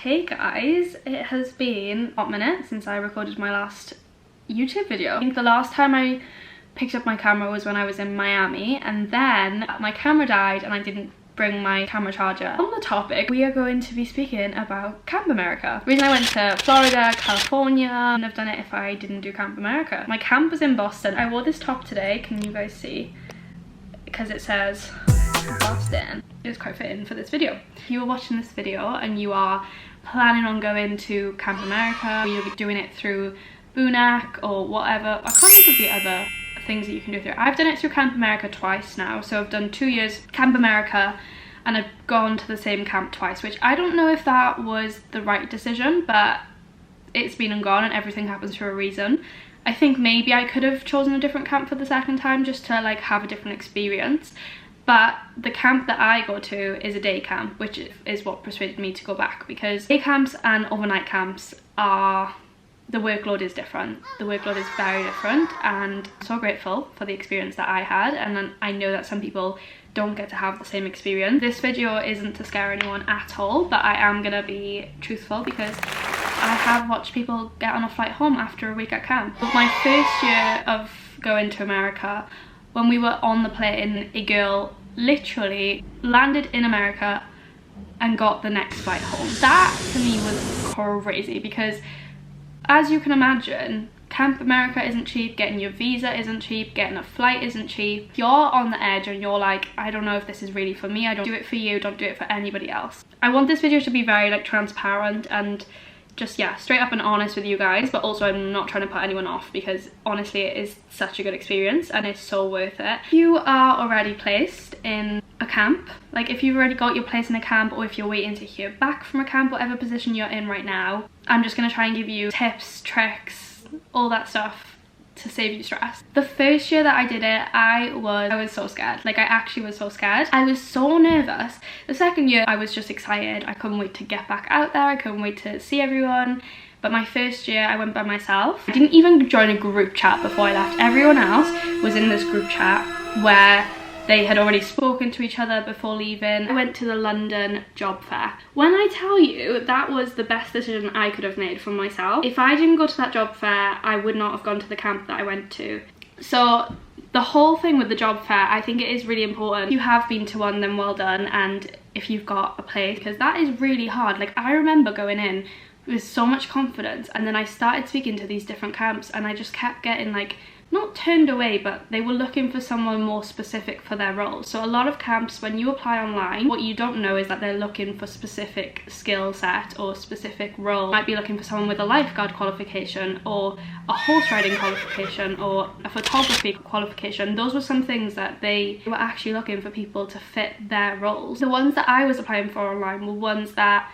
Hey guys, it has been a hot minute since I recorded my last YouTube video. I think the last time I picked up my camera was when I was in Miami, and then my camera died and I didn't bring my camera charger. On the topic, we are going to be speaking about Camp America. The reason I went to Florida, California, I wouldn't have done it if I didn't do Camp America. My camp was in Boston. I wore this top today, can you guys see? Because it says Boston. It was quite fitting for this video. If you are watching this video and you are planning on going to Camp America, or you're doing it through Boonac or whatever, I can't think of the other things that you can do through. I've done it through Camp America twice now, so I've done 2 years Camp America and I've gone to the same camp twice, which I don't know if that was the right decision, but it's been and gone and everything happens for a reason. I think maybe I could have chosen a different camp for the second time just to like have a different experience. But the camp that I go to is a day camp, which is what persuaded me to go back, because day camps and overnight camps are, the workload is different. The workload is very different, and I'm so grateful for the experience that I had, and I know that some people don't get to have the same experience. This video isn't to scare anyone at all, but I am gonna be truthful because I have watched people get on a flight home after a week at camp. But my first year of going to America, when we were on the plane, a girl literally landed in America and got the next flight home. That to me was crazy because, as you can imagine, Camp America isn't cheap, getting your visa isn't cheap, getting a flight isn't cheap. You're on the edge and you're like, I don't know if this is really for me, I don't do it for you, don't do it for anybody else. I want this video to be very like transparent and just, yeah, straight up and honest with you guys, but also I'm not trying to put anyone off because honestly it is such a good experience and it's so worth it. If you are already placed in a camp, like if you've already got your place in a camp, or if you're waiting to hear back from a camp, whatever position you're in right now, I'm just going to try and give you tips, tricks, all that stuff to save you stress. The first year that I did it, I was so scared. Like I actually was so scared. I was so nervous. The second year I was just excited. I couldn't wait to get back out there. I couldn't wait to see everyone. But my first year I went by myself. I didn't even join a group chat before I left. Everyone else was in this group chat where they had already spoken to each other before leaving. I went to the London job fair. When I tell you that was the best decision I could have made for myself, if I didn't go to that job fair, I would not have gone to the camp that I went to. So the whole thing with the job fair, I think it is really important. If you have been to one, then well done. And if you've got a place, because that is really hard. Like I remember going in with so much confidence, and then I started speaking to these different camps and I just kept getting like, not turned away, but they were looking for someone more specific for their role. So a lot of camps, when you apply online, what you don't know is that they're looking for specific skill set or specific role. Might be looking for someone with a lifeguard qualification or a horse riding qualification or a photography qualification. Those were some things that they were actually looking for people to fit their roles. The ones that I was applying for online were ones that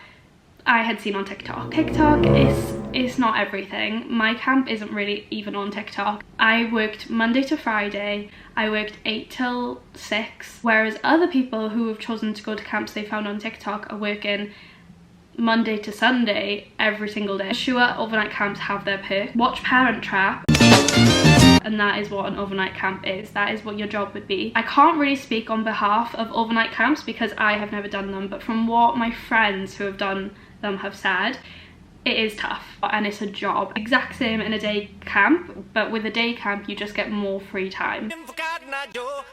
I had seen on TikTok. TikTok is not everything. My camp isn't really even on TikTok. I worked Monday to Friday. I worked 8 till 6, whereas other people who have chosen to go to camps they found on TikTok are working Monday to Sunday every single day. Sure, overnight camps have their perks. Watch Parent Trap, and that is what an overnight camp is. That is what your job would be. I can't really speak on behalf of overnight camps because I have never done them, but from what my friends who have done them have said, it is tough and it's a job. Exact same in a day camp, but with a day camp you just get more free time.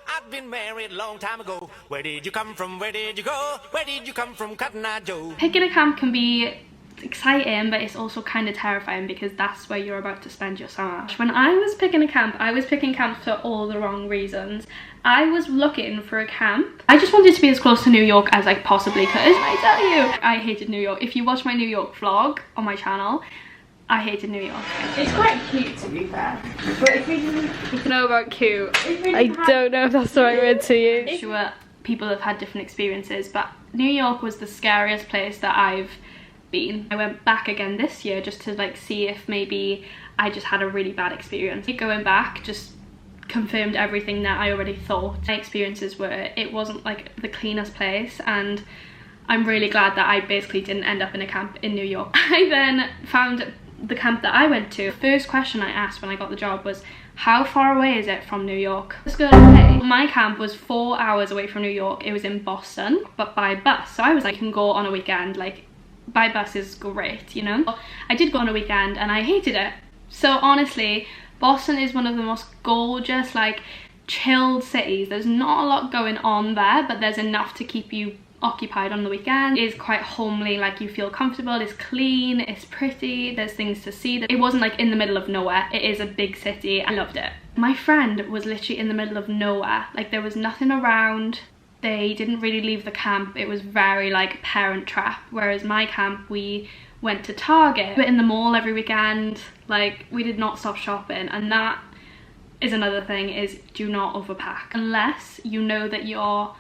I've been married a long time ago. Where did you come from? Where did you go? Where did you come from, Cotton Eye Joe? Picking a camp can be exciting, but it's also kind of terrifying because that's where you're about to spend your summer. When I was picking a camp, I was picking camps for all the wrong reasons. I was looking for a camp. I just wanted to be as close to New York as I possibly could. I tell you, I hated New York. If you watch my New York vlog on my channel, I hated New York. It's quite cute to be fair. But if you know about cute, I don't know if that's the right word to use. Sure, people have had different experiences, but New York was the scariest place that I've been. I went back again this year just to like see if maybe I just had a really bad experience. Going back just confirmed everything that I already thought. My experiences were, it wasn't like the cleanest place, and I'm really glad that I basically didn't end up in a camp in New York. I then found the camp that I went to. The first question I asked when I got the job was, how far away is it from New York? This girl, okay. My camp was 4 hours away from New York. It was in Boston, but by bus. So I was like, I can go on a weekend, like by bus is great, you know. I did go on a weekend and I hated it. So honestly, Boston is one of the most gorgeous, like, chilled cities. There's not a lot going on there, but there's enough to keep you occupied on the weekend. It is quite homely, like you feel comfortable, it's clean, it's pretty, there's things to see. It wasn't like in the middle of nowhere. It is a big city. I loved it. My friend was literally in the middle of nowhere. Like, there was nothing around. They didn't really leave the camp. It was very like Parent Trap, whereas my camp, we went to Target. We were in the mall every weekend. Like, we did not stop shopping. And that is another thing, is do not overpack unless you know that your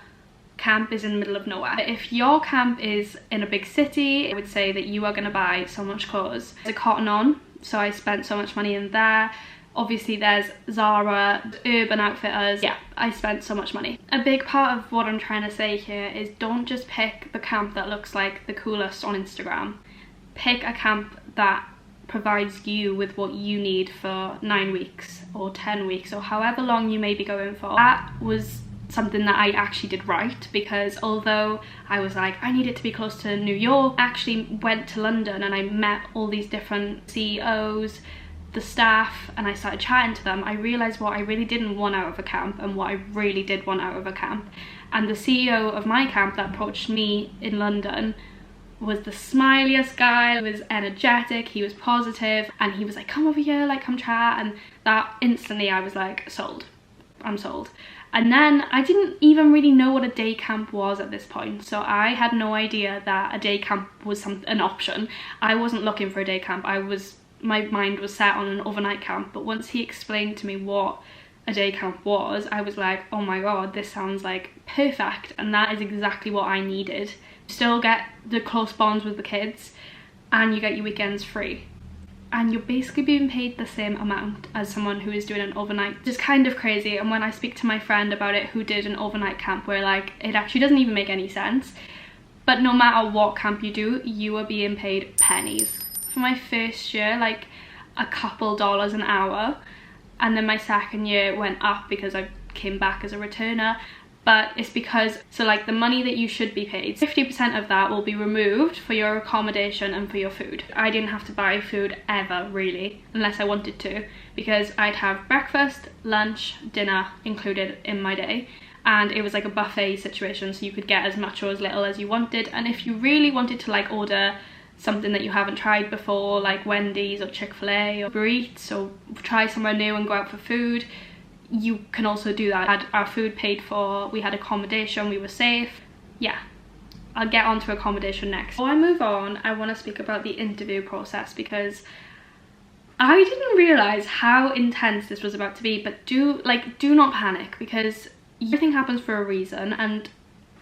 camp is in the middle of nowhere. If your camp is in a big city, I would say that you are going to buy so much clothes. There's a Cotton On, so I spent so much money in there. Obviously there's Zara, Urban Outfitters. Yeah, I spent so much money. A big part of what I'm trying to say here is don't just pick the camp that looks like the coolest on Instagram. Pick a camp that provides you with what you need for 9 weeks or 10 weeks or however long you may be going for. That was something that I actually did right, because although I was like, I need it to be close to New York, I actually went to London and I met all these different CEOs, the staff, and I started chatting to them. I realised what I really didn't want out of a camp and what I really did want out of a camp. And the CEO of my camp that approached me in London was the smiliest guy. He was energetic, he was positive, and he was like, come over here, like, come chat. And that instantly I was like, sold. I'm sold. And then I didn't even really know what a day camp was at this point, so I had no idea that a day camp was an option. I wasn't looking for a day camp. My mind was set on an overnight camp, but once he explained to me what a day camp was, I was like, oh my god, this sounds like perfect, and that is exactly what I needed. Still get the close bonds with the kids, and you get your weekends free. And you're basically being paid the same amount as someone who is doing an overnight. Just kind of crazy. And when I speak to my friend about it who did an overnight camp, we're like, it actually doesn't even make any sense. But no matter what camp you do, you are being paid pennies. For my first year, like a couple dollars an hour, and then my second year went up because I came back as a returner. But it's because, so like the money that you should be paid, 50% of that will be removed for your accommodation and for your food. I didn't have to buy food ever, really, unless I wanted to, because I'd have breakfast, lunch, dinner included in my day. And it was like a buffet situation, so you could get as much or as little as you wanted. And if you really wanted to like order something that you haven't tried before, like Wendy's or Chick-fil-A or Uber Eats, or try somewhere new and go out for food, you can also do that. We had our food paid for, we had accommodation, we were safe. Yeah, I'll get on to accommodation next. Before I move on, I want to speak about the interview process, because I didn't realise how intense this was about to be. But do not panic, because everything happens for a reason. And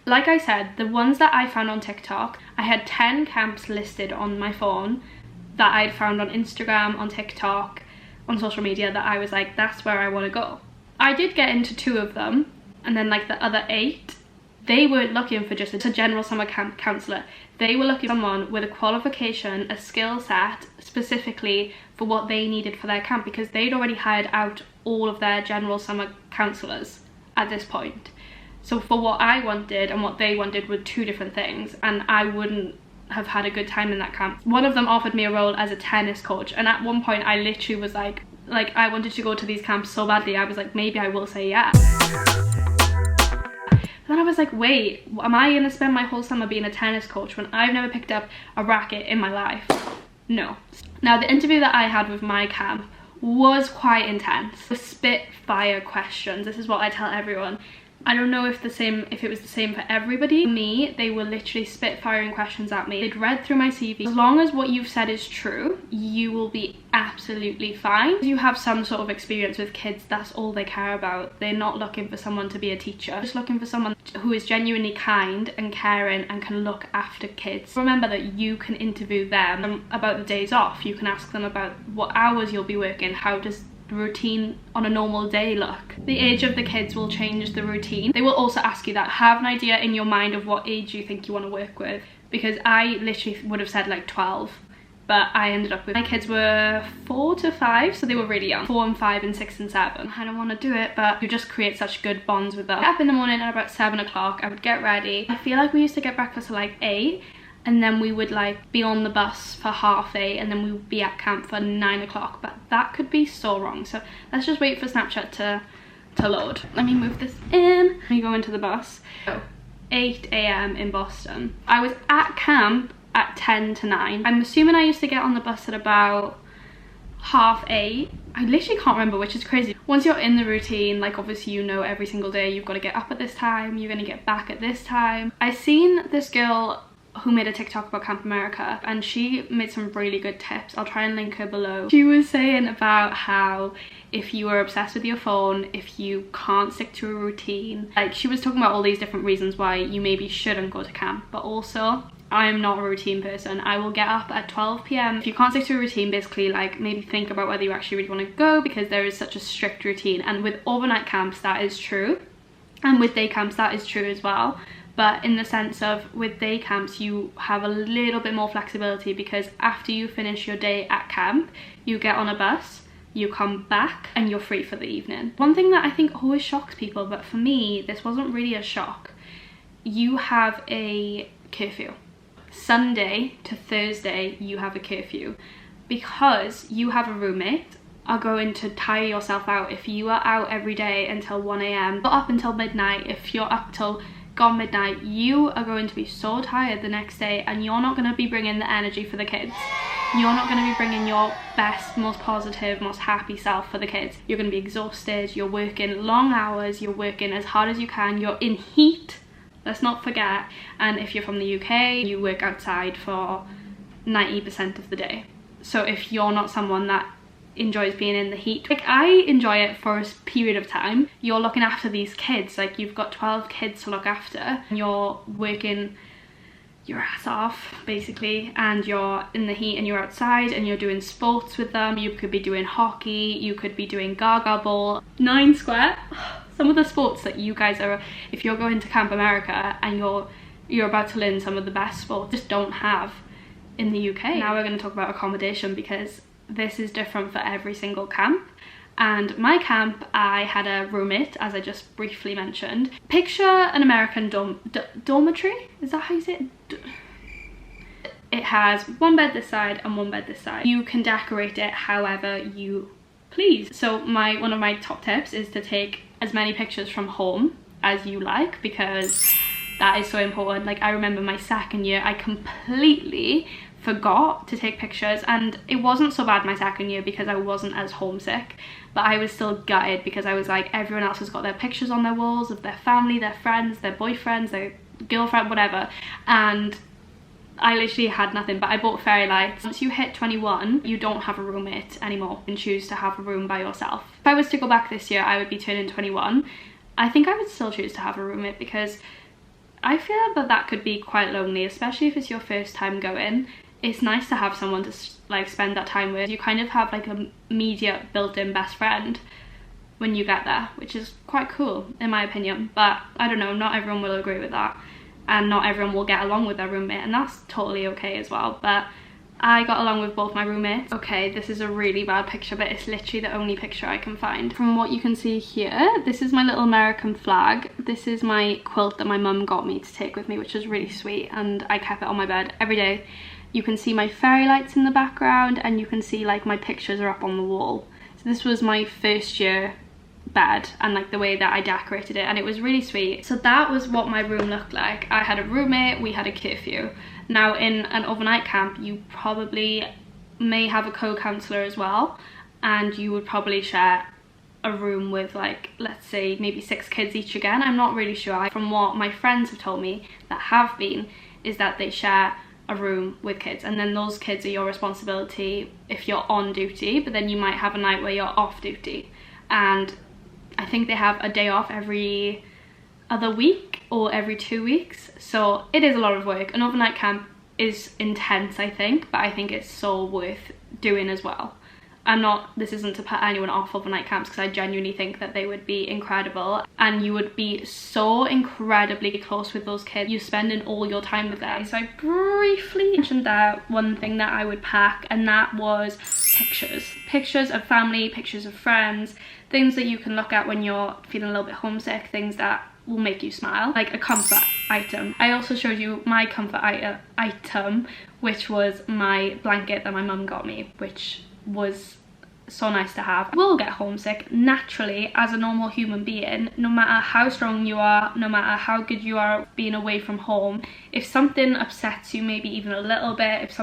like I said, the ones that I found on TikTok, I had 10 camps listed on my phone that I'd found on Instagram, on TikTok, on social media, that I was like, that's where I want to go. I did get into 2 of them, and then like the other 8, they weren't looking for just a general summer camp counsellor. They were looking for someone with a qualification, a skill set, specifically for what they needed for their camp, because they'd already hired out all of their general summer counsellors at this point. So for what I wanted and what they wanted were 2 different things, and I wouldn't have had a good time in that camp. One of them offered me a role as a tennis coach, and at one point I literally was like I wanted to go to these camps so badly. I was like, maybe I will say yes. Then I was like, wait, am I gonna spend my whole summer being a tennis coach when I've never picked up a racket in my life? No. Now, the interview that I had with my camp was quite intense. The spitfire questions, this is what I tell everyone. I don't know if it was the same for everybody. For me, they were literally spitfiring questions at me. They'd read through my CV. As long as what you've said is true, you will be absolutely fine. If you have some sort of experience with kids, that's all they care about. They're not looking for someone to be a teacher. They're just looking for someone who is genuinely kind and caring and can look after kids. Remember that you can interview them about the days off. You can ask them about what hours you'll be working, how does routine on a normal day look. The age of the kids will change the routine. They will also ask you that. Have an idea in your mind of what age you think you want to work with, because I literally would have said like 12, but I ended up with, my kids were 4 to 5, so they were really young. 4 and 5 and 6 and 7. I don't want to do it, but you just create such good bonds with them. Up in the morning at about 7 o'clock, I would get ready. I feel like we used to get breakfast at like 8, and then we would like be on the bus for 8:30, and then we would be at camp for 9 o'clock. But that could be so wrong, so let's just wait for Snapchat to load. Let me move this in. Let me go into the bus. So 8 a.m. in Boston. I was at camp at 10 to 9. I'm assuming I used to get on the bus at about 8:30. I literally can't remember, which is crazy. Once you're in the routine, like obviously you know every single day you've got to get up at this time, you're going to get back at this time. I seen this girl who made a TikTok about Camp America, and she made some really good tips. I'll try and link her below. She was saying about how if you are obsessed with your phone, if you can't stick to a routine, like she was talking about all these different reasons why you maybe shouldn't go to camp, but also I'm not a routine person. I will get up at 12 p.m. If you can't stick to a routine, basically like maybe think about whether you actually really want to go, because there is such a strict routine. And with overnight camps that is true, and with day camps that is true as well. But in the sense of with day camps you have a little bit more flexibility, because after you finish your day at camp you get on a bus, you come back and you're free for the evening. One thing that I think always shocks people, but for me this wasn't really a shock, you have a curfew. Sunday to Thursday you have a curfew, because you have a roommate are going to tire yourself out. If you are out every day until 1 a.m, up until midnight, if you're up till gone midnight, you are going to be so tired the next day, and you're not going to be bringing the energy for the kids. You're not going to be bringing your best, most positive, most happy self for the kids. You're going to be exhausted, you're working long hours, you're working as hard as you can, you're in heat, let's not forget. And if you're from the UK, you work outside for 90% of the day. So if you're not someone that enjoys being in the heat, like I enjoy it for a period of time, you're looking after these kids, like you've got 12 kids to look after, and you're working your ass off basically, and you're in the heat and you're outside and you're doing sports with them. You could be doing hockey, you could be doing gaga ball, 9 square. Some of the sports that you guys are, if you're going to Camp America and you're about to learn some of the best sports, just don't have in the UK. Now we're going to talk about accommodation, because this is different for every single camp. And my camp, I had a roommate, as I just briefly mentioned. Picture an American dormitory, is that how you say it? It has one bed this side and one bed this side. You can decorate it however you please. So one of my top tips is to take as many pictures from home as you like, because that is so important. Like I remember my second year, I completely forgot to take pictures, and it wasn't so bad my second year because I wasn't as homesick, but I was still gutted because I was like, everyone else has got their pictures on their walls of their family, their friends, their boyfriends, their girlfriend, whatever, and I literally had nothing. But I bought fairy lights. Once you hit 21 you don't have a roommate anymore, you can choose to have a room by yourself. If I was to go back this year, I would be turning 21. I think I would still choose to have a roommate, because I feel that that could be quite lonely, especially if it's your first time going. It's nice to have someone to like spend that time with. You kind of have like a immediate built-in best friend when you get there, which is quite cool in my opinion. But I don't know, not everyone will agree with that, and not everyone will get along with their roommate, and that's totally okay as well. But I got along with both my roommates. Okay, this is a really bad picture, but it's literally the only picture I can find. From what you can see here, this is my little American flag. This is my quilt that my mum got me to take with me, which is really sweet, and I kept it on my bed every day. You can see my fairy lights in the background, and you can see like my pictures are up on the wall. So this was my first year bed, and like the way that I decorated it, and it was really sweet. So that was what my room looked like. I had a roommate, we had a curfew. Now in an overnight camp you probably may have a co-counselor as well, and you would probably share a room with, like, let's say maybe 6 kids each again. I'm not really sure. From what my friends have told me that have been, is that they share a room with kids, and then those kids are your responsibility if you're on duty, but then you might have a night where you're off duty. And I think they have a day off every other week or every 2 weeks, so it is a lot of work. An overnight camp is intense, I think, but I think it's so worth doing as well. This isn't to put anyone off overnight camps, because I genuinely think that they would be incredible, and you would be so incredibly close with those kids. You're spending all your time with them. So I briefly mentioned that one thing that I would pack, and that was pictures. Pictures of family, pictures of friends, things that you can look at when you're feeling a little bit homesick, things that will make you smile, like a comfort item. I also showed you my comfort item, which was my blanket that my mum got me, which was so nice to have. We'll get homesick naturally as a normal human being, no matter how strong you are, no matter how good you are being away from home. If something upsets you maybe even a little bit, if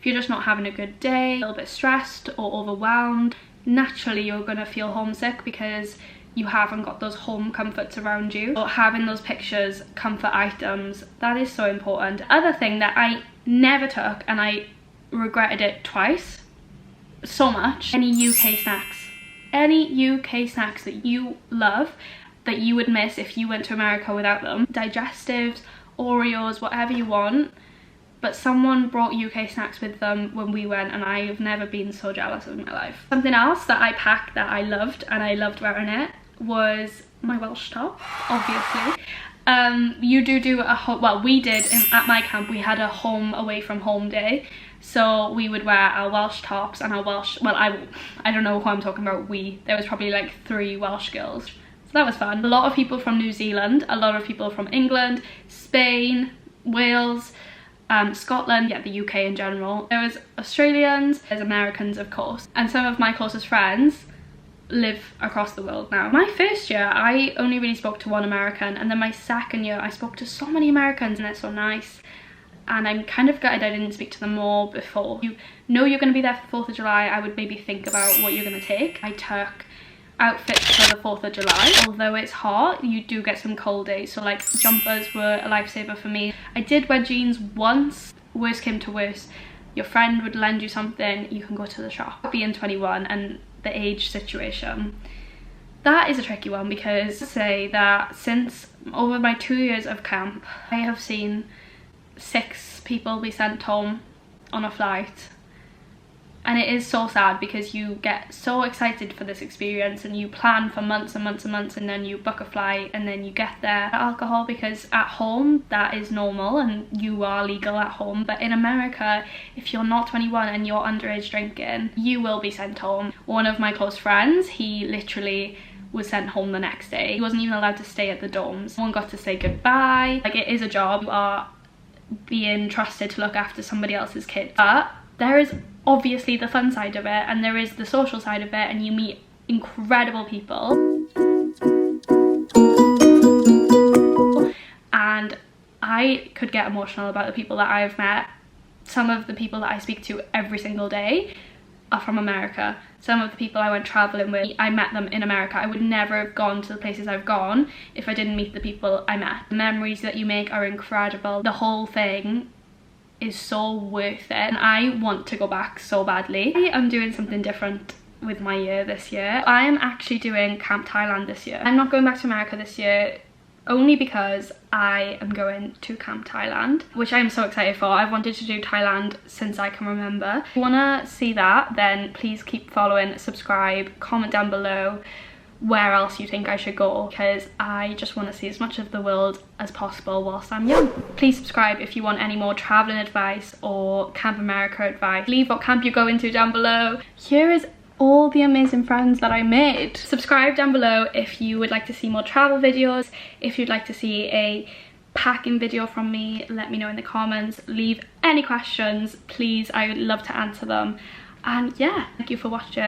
you're just not having a good day, a little bit stressed or overwhelmed, naturally you're gonna feel homesick because you haven't got those home comforts around you. So having those pictures, comfort items, that is so important. The other thing that I never took, and I regretted it twice so much, any UK snacks. Any UK snacks that you love that you would miss if you went to America without them. Digestives, Oreos, whatever you want, but someone brought UK snacks with them when we went, and I've never been so jealous of my life. Something else that I packed that I loved, and I loved wearing it, was my Welsh top, obviously. You do a well, we did at my camp, we had a home away from home day, so we would wear our Welsh tops and our Welsh, well, I don't know who I'm talking about, there was probably like 3 Welsh girls, so that was fun. A lot of people from New Zealand, a lot of people from England, Spain, Wales, Scotland, yeah, the UK in general. There was Australians, there's Americans of course, and some of my closest friends live across the world now. My first year I only really spoke to one American, and then my second year I spoke to so many Americans, and they're so nice, and I'm kind of gutted I didn't speak to them more before. You know you're going to be there for 4th of July, I would maybe think about what you're going to take. I took outfits for the 4th of July. Although it's hot, you do get some cold days, so like jumpers were a lifesaver for me. I did wear jeans once. Worst came to worst, your friend would lend you something, you can go to the shop. Being 21 and the age situation, that is a tricky one, because say that since over my 2 years of camp, I have seen 6 people be sent home on a flight, and it is so sad because you get so excited for this experience and you plan for months and months and months, and then you book a flight and then you get there. Alcohol, because at home that is normal and you are legal at home, but in America if you're not 21 and you're underage drinking, you will be sent home. One of my close friends, he literally was sent home the next day. He wasn't even allowed to stay at the dorms. Someone got to say goodbye. Like, it is a job, you are being trusted to look after somebody else's kid, but there is obviously the fun side of it, and there is the social side of it, and you meet incredible people. And I could get emotional about the people that I've met. Some of the people that I speak to every single day are from America. Some of the people I went traveling with, I met them in America. I would never have gone to the places I've gone if I didn't meet the people I met. The memories that you make are incredible. The whole thing is so worth it, and I want to go back so badly. I'm doing something different with my year this year. I am actually doing Camp Thailand this year. I'm not going back to America this year, only because I am going to Camp Thailand, which I am so excited for. I've wanted to do Thailand since I can remember. If you want to see that, then please keep following, subscribe, comment down below where else you think I should go, because I just want to see as much of the world as possible whilst I'm young. Please subscribe if you want any more traveling advice or Camp America advice. Leave what camp you're going to down below. Here is all the amazing friends that I made. Subscribe down below if you would like to see more travel videos. If you'd like to see a packing video from me, let me know in the comments. Leave any questions, please, I would love to answer them. And yeah, thank you for watching.